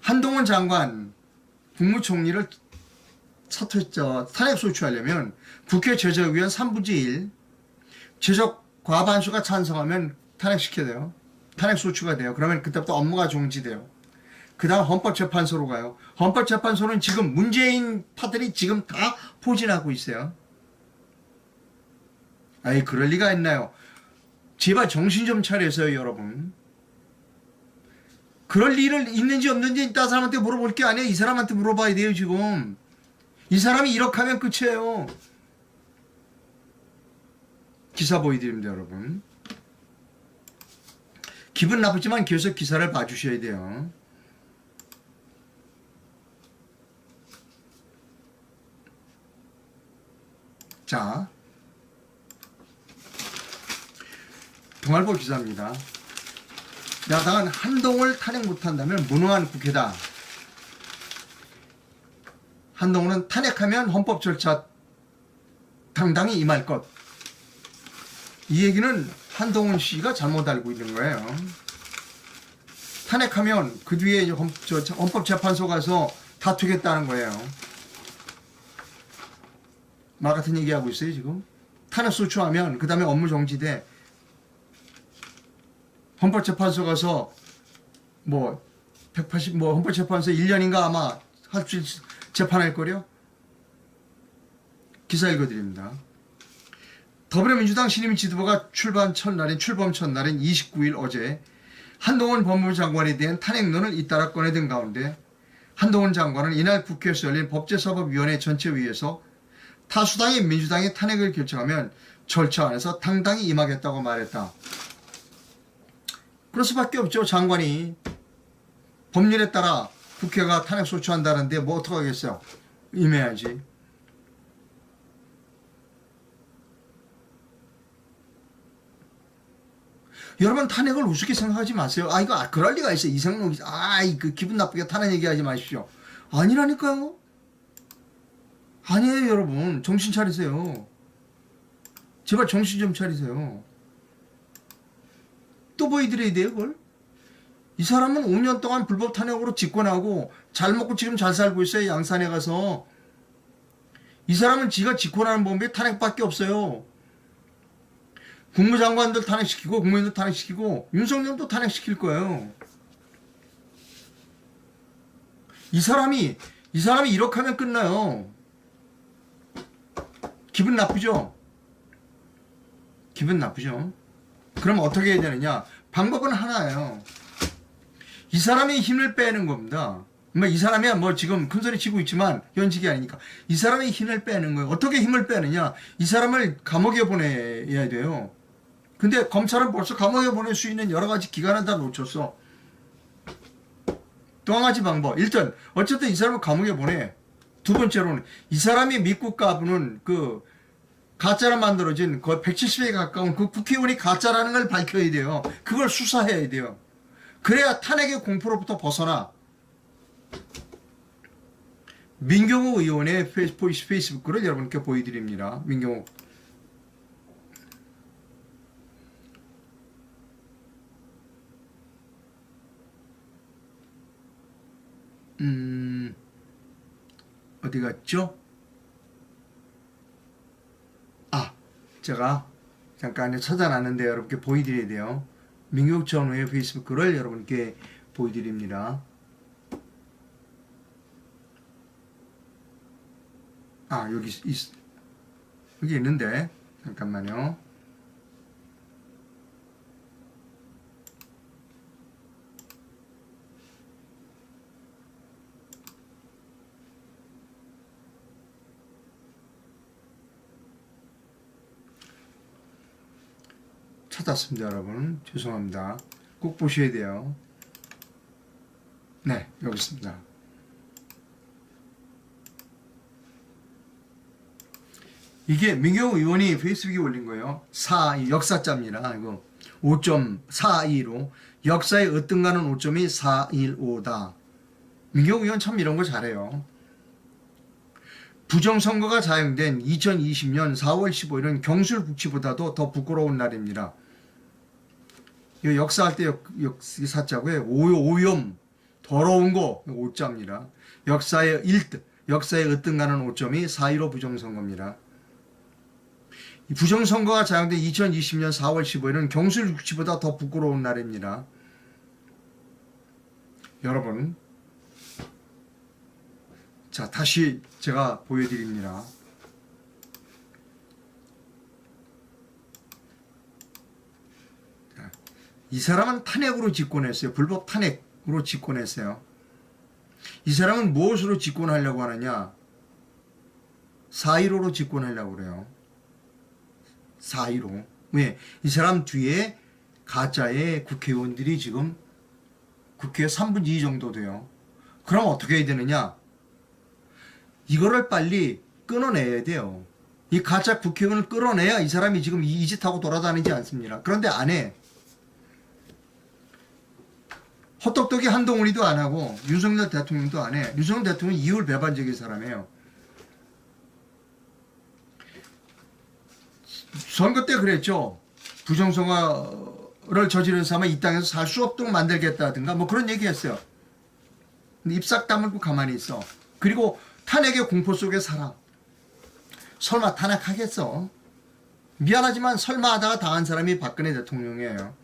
한동훈 장관 국무총리를 탄핵 소추하려면 국회 제적위원 3분의 1 제적 과반수가 찬성하면 탄핵시켜야 돼요. 탄핵 소추가 돼요. 그러면 그때부터 업무가 종지돼요. 그 다음 헌법재판소로 가요. 헌법재판소는 지금 문재인 파들이 지금 다 포진하고 있어요. 그럴 리가 있나요? 제발 정신 좀 차려서요, 여러분. 그럴 일을 있는지 없는지 다른 사람한테 물어볼 게 아니에요. 이 사람한테 물어봐야 돼요, 지금. 이 사람이 이렇게 하면 끝이에요. 기사 보여드립니다, 여러분. 기분 나쁘지만 계속 기사를 봐주셔야 돼요. 자, 동아일보 기사입니다. 야당은 한동훈을 탄핵 못한다면 무능한 국회다. 한동훈은 탄핵하면 헌법 절차 당당히 임할 것. 이 얘기는 한동훈 씨가 잘못 알고 있는 거예요. 탄핵하면 그 뒤에 헌법재판소 가서 다투겠다는 거예요. 말 같은 얘기하고 있어요, 지금. 탄핵 소추하면 그 다음에 업무 정지돼. 헌법재판소 가서 180 헌법재판소 1년인가 아마 재판할 거려. 기사 읽어드립니다. 더불어민주당 신임 지도부가 출범 첫날인 29일 어제 한동훈 법무부 장관에 대한 탄핵론을 잇따라 꺼내든 가운데, 한동훈 장관은 이날 국회에서 열린 법제사법위원회 전체회의에서 타수당인 민주당이 탄핵을 결정하면 절차 안에서 당당히 임하겠다고 말했다. 그럴 수밖에 없죠. 장관이 법률에 따라 국회가 탄핵 소추한다는데 뭐 어떡하겠어요. 임해야지. 여러분 탄핵을 우습게 생각하지 마세요. 아 이거 그럴 리가 있어요. 이상록 그 기분 나쁘게 탄핵 얘기하지 마십시오. 아니라니까요. 아니에요 여러분. 정신 차리세요. 제발 정신 좀 차리세요. 또 보여드려야 돼요 그걸? 이 사람은 5년 동안 불법 탄핵으로 집권하고 잘 먹고 지금 잘 살고 있어요. 양산에 가서. 이 사람은 지가 집권하는 법이 탄핵밖에 없어요. 국무장관들 탄핵시키고 국무위원들 탄핵시키고 윤석열도 탄핵시킬 거예요. 이 사람이 이렇게 하면 끝나요. 기분 나쁘죠? 기분 나쁘죠? 그럼 어떻게 해야 되느냐? 방법은 하나예요. 이 사람이 힘을 빼는 겁니다. 이 사람이야 뭐 지금 큰소리 치고 있지만 현직이 아니니까 이 사람이 힘을 빼는 거예요. 어떻게 힘을 빼느냐? 이 사람을 감옥에 보내야 돼요. 근데 검찰은 벌써 감옥에 보낼 수 있는 여러 가지 기간을 다 놓쳤어. 또 한 가지 방법. 일단 어쨌든 이 사람을 감옥에 보내. 두 번째로는 이 사람이 믿고 까부는 그 가짜로 만들어진 거의 170에 가까운 그 국회의원이 가짜라는 걸 밝혀야 돼요. 그걸 수사해야 돼요. 그래야 탄핵의 공포로부터 벗어나. 민경호 의원의 페이스북글을 여러분께 보여드립니다. 민경호. 어디 갔죠? 제가 잠깐 찾아놨는데 여러분께 보여드려야 돼요. 민경욱 전우의 페이스북 글을 여러분께 보여드립니다. 여기 있는데 잠깐만요. 찾았습니다 여러분. 죄송합니다. 꼭 보셔야 돼요. 네 여기 있습니다. 이게 민경욱 의원이 페이스북에 올린 거예요. 역사자입니다. 이거 5.42로 역사에 으뜸가는 5점이 415다. 민경욱 의원 참 이런 거 잘해요. 부정선거가 자행된 2020년 4월 15일은 경술국치보다도 더 부끄러운 날입니다. 이 역사할 때 사자고요. 오염, 더러운 거 5자입니다. 역사에 으뜸가는 5점이 4.15 부정선거입니다. 이 부정선거가 자행된 2020년 4월 15일은 경술국치보다 더 부끄러운 날입니다. 여러분, 자 다시 제가 보여드립니다. 이 사람은 탄핵으로 집권했어요. 불법 탄핵으로 집권했어요. 이 사람은 무엇으로 집권하려고 하느냐? 4.15로 집권하려고 그래요. 4.15. 왜? 이 사람 뒤에 가짜의 국회의원들이 지금 국회 3분의 2 정도 돼요. 그럼 어떻게 해야 되느냐? 이거를 빨리 끊어내야 돼요. 이 가짜 국회의원을 끌어내야 이 사람이 지금 이 짓하고 돌아다니지 않습니다. 그런데 안 해. 헛똑똑이 한동훈이도 안 하고 윤석열 대통령도 안 해. 윤석열 대통령은 이율 배반적인 사람이에요. 선거 때 그랬죠. 부정선거를 저지른 사람은 이 땅에서 살 수 없도록 만들겠다든가 뭐 그런 얘기 했어요. 근데 입싹 다물고 가만히 있어. 그리고 탄핵의 공포 속에 살아. 설마 탄핵하겠어? 미안하지만 설마 하다가 당한 사람이 박근혜 대통령이에요.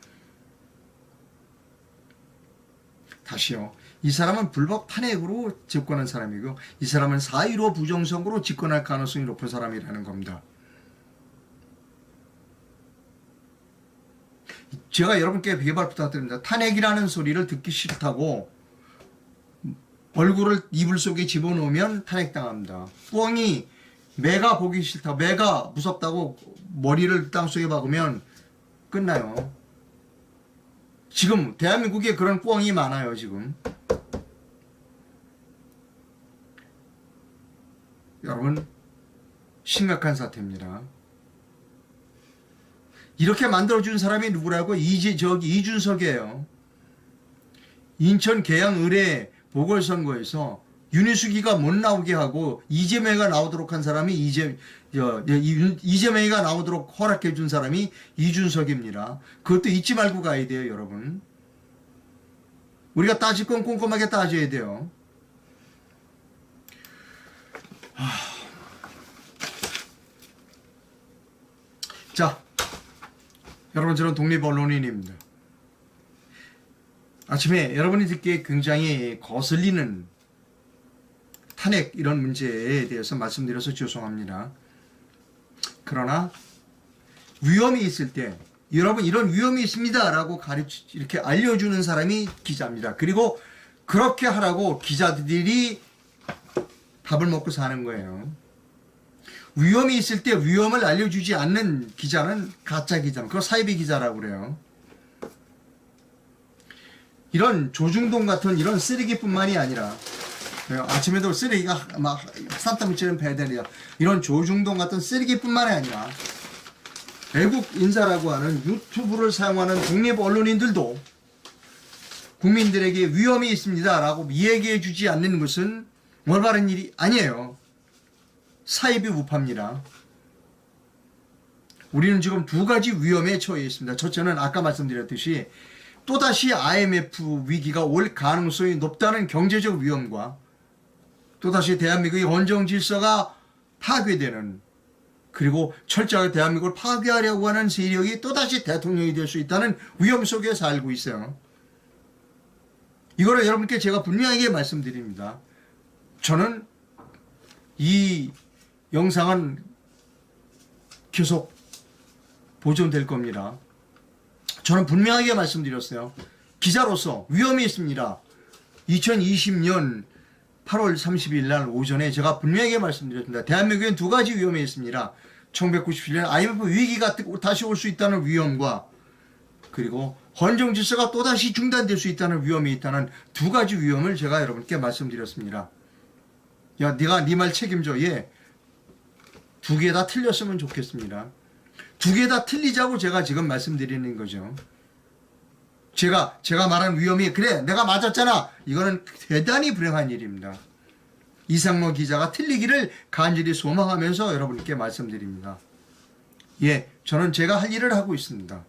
다시요. 이 사람은 불법 탄핵으로 집권한 사람이고 이 사람은 4.15 부정선거로 집권할 가능성이 높은 사람이라는 겁니다. 제가 여러분께 제발 부탁드립니다. 탄핵이라는 소리를 듣기 싫다고 얼굴을 이불 속에 집어넣으면 탄핵당합니다. 뻥이 매가 보기 싫다, 매가 무섭다고 머리를 땅속에 박으면 끝나요. 지금 대한민국에 그런 뻥이 많아요. 지금 여러분 심각한 사태입니다. 이렇게 만들어준 사람이 누구라고? 이준석이에요. 인천 계양 의뢰 보궐선거에서 윤희숙이가 못 나오게 하고 이재명이가 나오도록 한 사람이 이재명이가 나오도록 허락해 준 사람이 이준석입니다. 그것도 잊지 말고 가야 돼요, 여러분. 우리가 따질 건 꼼꼼하게 따져야 돼요. 자, 여러분, 저는 독립언론인입니다. 아침에 여러분이 듣기에 굉장히 거슬리는 탄핵 이런 문제에 대해서 말씀드려서 죄송합니다. 그러나 위험이 있을 때 여러분 이런 위험이 있습니다 라고 이렇게 알려주는 사람이 기자입니다. 그리고 그렇게 하라고 기자들이 밥을 먹고 사는 거예요. 위험이 있을 때 위험을 알려주지 않는 기자는 가짜 기자입니다. 그거 사이비 기자라고 그래요. 이런 조중동 같은 이런 쓰레기뿐만이 아니라 아침에도 쓰레기가 막 산더미처럼 배달이야. 이런 조중동 같은 쓰레기뿐만이 아니라 외국 인사라고 하는 유튜브를 사용하는 독립 언론인들도 국민들에게 위험이 있습니다 라고 이야기해 주지 않는 것은 올바른 일이 아니에요. 사이비 우파입니다. 우리는 지금 두 가지 위험에 처해 있습니다. 첫째는 아까 말씀드렸듯이 또다시 IMF 위기가 올 가능성이 높다는 경제적 위험과 또다시 대한민국의 헌정 질서가 파괴되는, 그리고 철저하게 대한민국을 파괴하려고 하는 세력이 또다시 대통령이 될 수 있다는 위험 속에 살고 있어요. 이거를 여러분께 제가 분명하게 말씀드립니다. 저는 이 영상은 계속 보존될 겁니다. 저는 분명하게 말씀드렸어요. 기자로서 위험이 있습니다. 2020년 8월 30일 날 오전에 제가 분명하게 말씀드렸습니다. 대한민국엔 두 가지 위험이 있습니다. 1997년 IMF 위기가 다시 올 수 있다는 위험과, 그리고 헌정 질서가 또다시 중단될 수 있다는 위험이 있다는 두 가지 위험을 제가 여러분께 말씀드렸습니다. 야, 네가 네 말 책임져. 예. 두 개 다 틀렸으면 좋겠습니다. 두 개 다 틀리자고 제가 지금 말씀드리는 거죠. 제가 말한 위험이 그래 내가 맞았잖아, 이거는 대단히 불행한 일입니다. 이상로 기자가 틀리기를 간절히 소망하면서 여러분께 말씀드립니다. 예, 저는 제가 할 일을 하고 있습니다.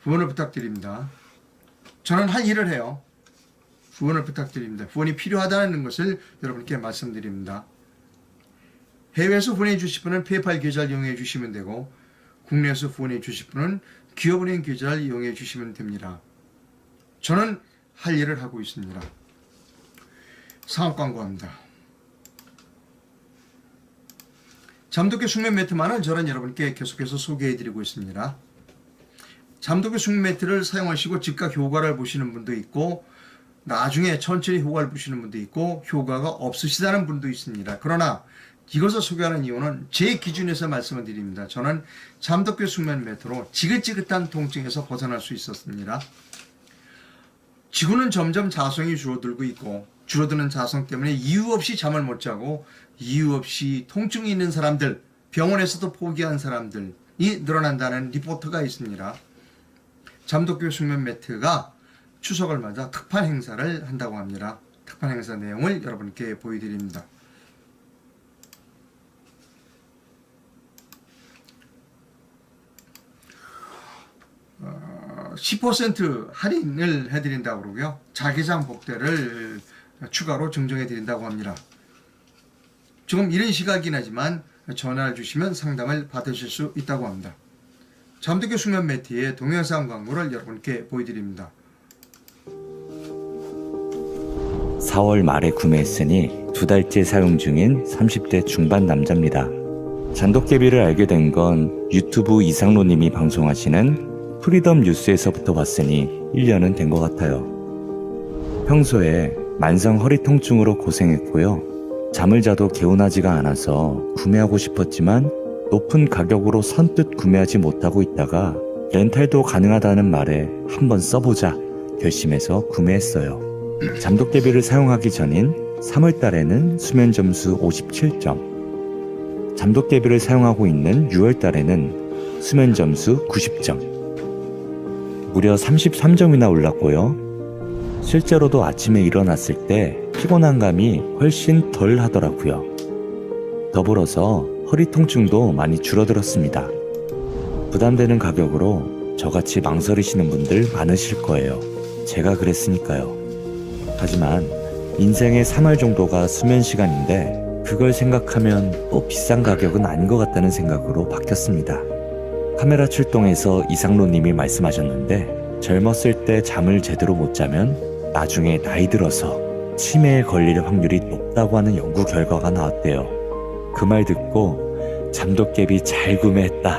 후원을 부탁드립니다. 저는 할 일을 해요. 후원을 부탁드립니다. 후원이 필요하다는 것을 여러분께 말씀드립니다. 해외에서 후원해 주실 분은 페이팔 계좌를 이용해 주시면 되고, 국내에서 후원해 주실 분은 기업은행 계좌를 이용해 주시면 됩니다. 저는 할 일을 하고 있습니다. 상업 광고합니다. 잠도교 숙면 매트만은 저는 여러분께 계속해서 소개해 드리고 있습니다. 잠도교 숙면 매트를 사용하시고 즉각 효과를 보시는 분도 있고, 나중에 천천히 효과를 보시는 분도 있고, 효과가 없으시다는 분도 있습니다. 그러나 이것을 소개하는 이유는 제 기준에서 말씀을 드립니다. 저는 잠도교 숙면 매트로 지긋지긋한 통증에서 벗어날 수 있었습니다. 지구는 점점 자성이 줄어들고 있고, 줄어드는 자성 때문에 이유 없이 잠을 못 자고 이유 없이 통증이 있는 사람들, 병원에서도 포기한 사람들이 늘어난다는 리포트가 있습니다. 잠도교 숙면 매트가 추석을 맞아 특판 행사를 한다고 합니다. 특판 행사 내용을 여러분께 보여드립니다. 10% 할인을 해드린다고 그러고요. 자기장 복대를 추가로 증정해 드린다고 합니다. 지금 이른 시각이긴 하지만 전화를 주시면 상담을 받으실 수 있다고 합니다. 잠도교 숙면 매트의 동영상 광고를 여러분께 보여드립니다. 4월 말에 구매했으니 2달째 사용 중인 30대 중반 남자입니다. 잔도깨비를 알게 된 건 유튜브 이상로님이 방송하시는 프리덤 뉴스에서부터 봤으니 1년은 된 것 같아요. 평소에 만성 허리 통증으로 고생했고요. 잠을 자도 개운하지가 않아서 구매하고 싶었지만 높은 가격으로 선뜻 구매하지 못하고 있다가 렌탈도 가능하다는 말에 한번 써보자 결심해서 구매했어요. 잠도깨비를 사용하기 전인 3월달에는 수면 점수 57점, 잠도깨비를 사용하고 있는 6월달에는 수면 점수 90점. 무려 33점이나 올랐고요. 실제로도 아침에 일어났을 때 피곤한 감이 훨씬 덜 하더라고요. 더불어서 허리 통증도 많이 줄어들었습니다. 부담되는 가격으로 저같이 망설이시는 분들 많으실 거예요. 제가 그랬으니까요. 하지만 인생의 3할 정도가 수면 시간인데 그걸 생각하면 또 비싼 가격은 아닌 것 같다는 생각으로 바뀌었습니다. 카메라 출동에서 이상로님이 말씀하셨는데 젊었을 때 잠을 제대로 못 자면 나중에 나이 들어서 치매에 걸릴 확률이 높다고 하는 연구 결과가 나왔대요. 그 말 듣고 잠도깨비 잘 구매했다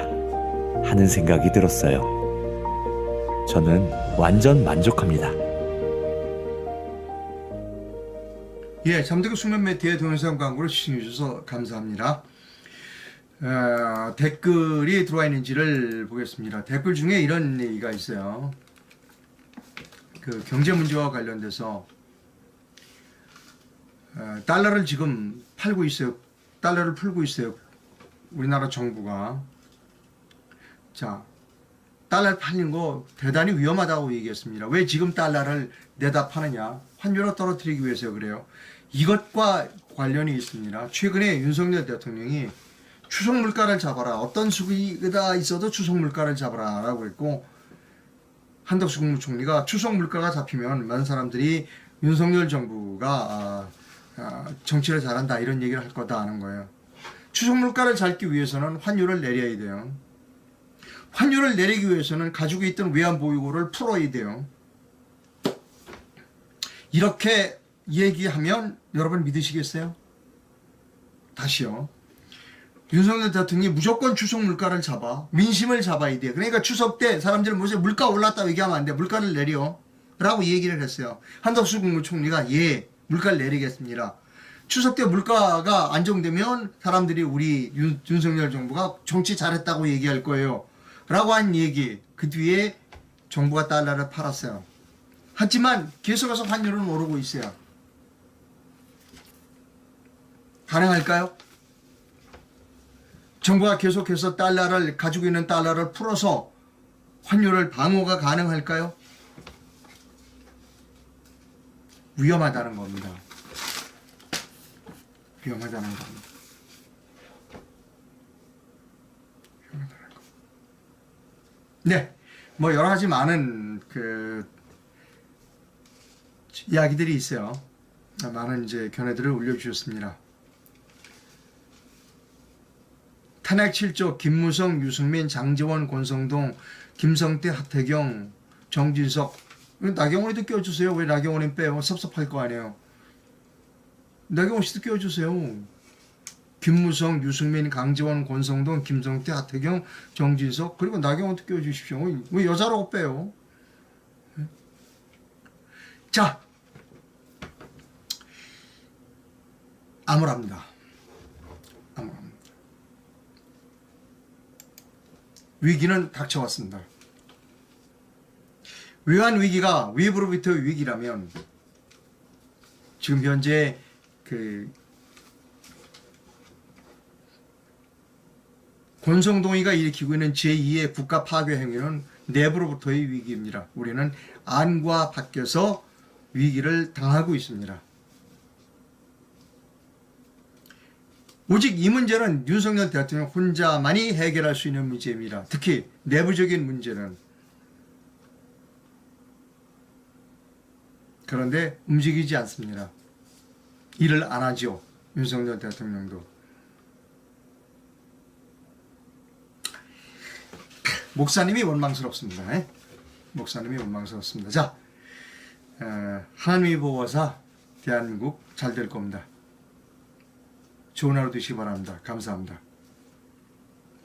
하는 생각이 들었어요. 저는 완전 만족합니다. 예, 잠들고 수면 매트의 동영상 광고를 시청해주셔서 감사합니다. 댓글이 들어와 있는지를 보겠습니다. 댓글 중에 이런 얘기가 있어요. 그 경제 문제와 관련돼서 달러를 지금 팔고 있어요. 달러를 풀고 있어요. 우리나라 정부가. 자, 달러 팔린 거 대단히 위험하다고 얘기했습니다. 왜 지금 달러를 내다 파느냐? 환율을 떨어뜨리기 위해서 그래요. 이것과 관련이 있습니다. 최근에 윤석열 대통령이 추석 물가를 잡아라. 어떤 수기가 있어도 추석 물가를 잡아라 라고 했고, 한덕수 국무총리가 추석 물가가 잡히면 많은 사람들이 윤석열 정부가 정치를 잘한다 이런 얘기를 할 거다 하는 거예요. 추석 물가를 잡기 위해서는 환율을 내려야 돼요. 환율을 내리기 위해서는 가지고 있던 외환 보유고를 풀어야 돼요. 이렇게 얘기하면 여러분 믿으시겠어요? 다시요. 윤석열 대통령이 무조건 추석 물가를 잡아. 민심을 잡아야 돼. 그러니까 추석 때 사람들이 물가 올랐다고 얘기하면 안 돼. 물가를 내려. 라고 얘기를 했어요. 한덕수 국무총리가 예, 물가를 내리겠습니다. 추석 때 물가가 안정되면 사람들이 우리 윤석열 정부가 정치 잘했다고 얘기할 거예요. 라고 한 얘기. 그 뒤에 정부가 달러를 팔았어요. 하지만 계속해서 환율은 오르고 있어요. 가능할까요? 정부가 계속해서 달러를 가지고 있는 달러를 풀어서 환율을 방어가 가능할까요? 위험하다는 겁니다. 위험하다는 겁니다. 위험하다는 겁니다. 네, 뭐 여러 가지 많은 이야기들이 있어요. 많은 이제 견해들을 올려주셨습니다. 탄핵 7조 김무성, 유승민, 장제원, 권성동, 김성태, 하태경, 정진석. 나경원이도 껴주세요. 왜 나경원이 빼요? 섭섭할 거 아니에요. 나경원 씨도 껴주세요. 김무성, 유승민, 강제원, 권성동, 김성태, 하태경, 정진석. 그리고 나경원도 껴주십시오. 왜 여자라고 빼요? 자, 암울합니다. 암울합니다. 위기는 닥쳐왔습니다. 외환 위기가 외부로부터의 위기라면 지금 현재 권성동이가 일으키고 있는 제2의 국가 파괴 행위는 내부로부터의 위기입니다. 우리는 안과 밖에서 위기를 당하고 있습니다. 오직 이 문제는 윤석열 대통령 혼자만이 해결할 수 있는 문제입니다. 특히 내부적인 문제는. 그런데 움직이지 않습니다. 일을 안 하죠. 윤석열 대통령도. 목사님이 원망스럽습니다. 목사님이 원망스럽습니다. 자, 하나님이 보호사 대한민국 잘 될 겁니다. 좋은 하루 되시기 바랍니다. 감사합니다.